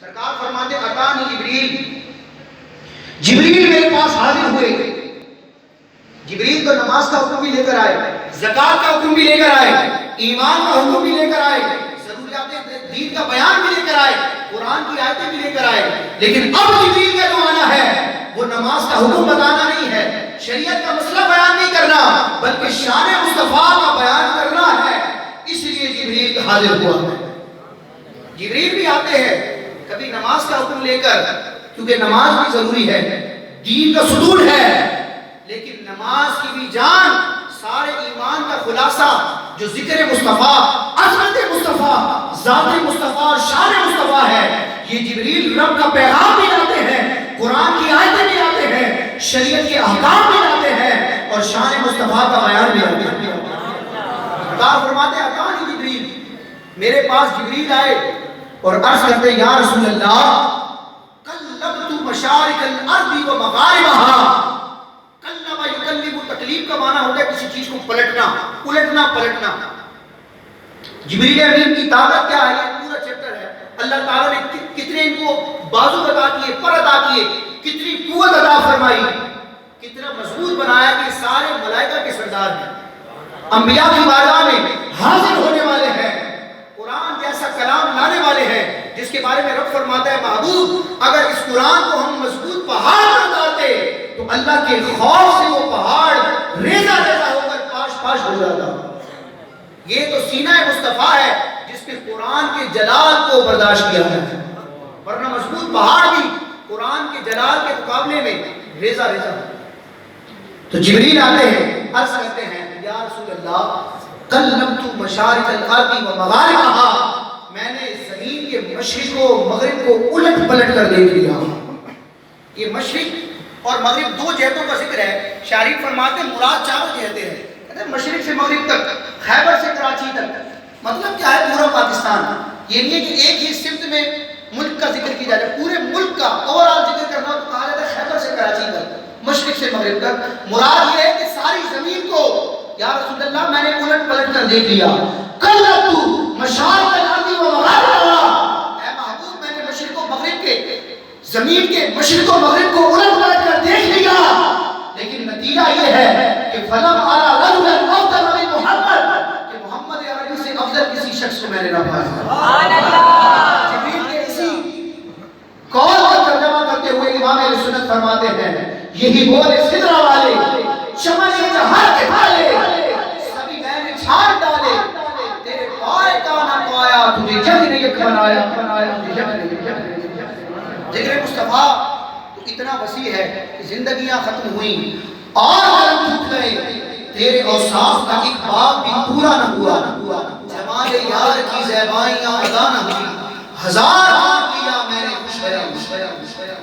سرکار فرماتے اتانی جبریل، جبریل میرے پاس حاضر ہوئے. جبریل تو نماز کا حکم بھی لے کر آئے، زکوٰۃ کا حکم بھی لے کر آئے، ایمان کا حکم بھی لے کر آئے، ضروریات دین کا بیان بھی لے کر آئے، قرآن کی آیتیں بھی لے کر آئے. لیکن اب جبریل کا جو آنا ہے وہ نماز کا حکم بتانا نہیں ہے، شریعت کا مسئلہ بیان نہیں کرنا، بلکہ شان مصطفیٰ کا بیان کرنا ہے. اس لیے جبریل حاضر ہوا ہے. جبریل بھی آتے ہیں کبھی نماز کا حکم لے کر، کیونکہ نماز بھی ضروری ہے، دین کا ستون ہے. لیکن نماز کی بھی جان، سارے ایمان کا خلاصہ جو ذکر مصطفیٰ، عظمت مصطفیٰ، ذات مصطفیٰ اور شان مصطفیٰ ہے، یہ جبریل رب کا پیغام بھی لاتے ہیں، قرآن کی آیتیں بھی لاتے ہیں، شریعت کے احکام بھی لاتے ہیں، اور شان مصطفیٰ کا بیان بھی لاتے ہیں. سرکار فرماتے ہیں اتانی جبریل، میرے پاس جبریل آئے اور عرض کرتے ہیں یا رسول اللہ قلبت مشارق الارض و مغاربها. قلب یقلب، تقلیب کا معنی ہوتا ہے کسی چیز کو پلٹنا، الٹنا پلٹنا. جبریل امین کی طاقت کیا ہے؟ یہ پورا چیپٹر ہے. اللہ تعالیٰ نے کتنے ان کو بازو عطا کیے، پر عطا کیے، کتنی قوت عطا فرمائی، کتنا مضبوط بنایا کہ سارے ملائکہ کے سردار ہیں، انبیاء کی بارگاہ میں حاضر ہونے والے ہیں، قرآن جیسا کلام لانے والے ہیں جس کے بارے میں رب فرماتا ہے محبوب اگر اس قرآن کو ہم مضبوط پہاڑ پر اتارتے تو اللہ کے خوف سے وہ پہاڑ ریزہ ریزہ ہو کر پاش پاش ہو جاتا. یہ تو سینہ مصطفیٰ ہے جس نے قرآن کے جلال کو برداشت کیا ہے، ورنہ مضبوط پہاڑ بھی قرآن کے جلال کے مقابلے میں ریزہ ریزہ. تو جبریل آتے ہیں، عرض کرتے ہیں یا رسول اللہ قلبت مشارق الارض و مغاربها، میں نے زمین کے مشرق و مغرب کو الٹ پلٹ کر دیکھ لیا. یہ مشرق اور مغرب دو جہتوں کا ذکر ہے. شارح فرماتے ہیں مراد چاروں جہتیں ہیں، کہتے ہیں مشرق سے مغرب تک، خیبر سے کراچی تک. مطلب کیا ہے؟ پورا پاکستان. یہ نہیں ہے کہ ایک ہی سمت میں ملک کا ذکر کیا جائے، پورے ملک کا اوور آل ذکر کرنا تو کہا جاتا ہے خیبر سے کراچی تک، مشرق سے مغرب تک. مراد یہ ہے کہ ساری زمین کو یا رسول اللہ میں نے الٹ پلٹ کر دیکھ لیا. قلبت مشارق الارض و مغاربها، اے محبوب میں نے مشرق و مغرب کے، زمین کے مشرق و مغرب کو الٹ پلٹ کر دیکھ لیا. لیکن نتیجہ یہ ہے کہ فلم ارى رجلا افضل من محمد، کہ محمد عربی سے افضل کسی شخص کو میں نے نہ پایا. سبحان اللہ. جبریل کے اسی قول کا ترجمہ کرتے ہوئے امام اہل سنت فرماتے ہیں یہی بولے سدرہ والے، شمع جہاں کے بھالے، سبھی میں نے چھاڑ ڈالے، تیرے پائے کا نہ پایا، تجھے جگ نے یک بنایا، تجھے جگ نے یک بنایا. ذکر مصطفیٰ تو اتنا وسیع ہے کہ زندگیاں ختم ہوئیں اور عالم ٹوٹ گئے، تیرے اوصاف کا ایک باب بھی پورا نہ ہوا. جمال یار کی زیبائیاں ادا نہ ہوئی، ہزار کیا میں نے خوش گیا.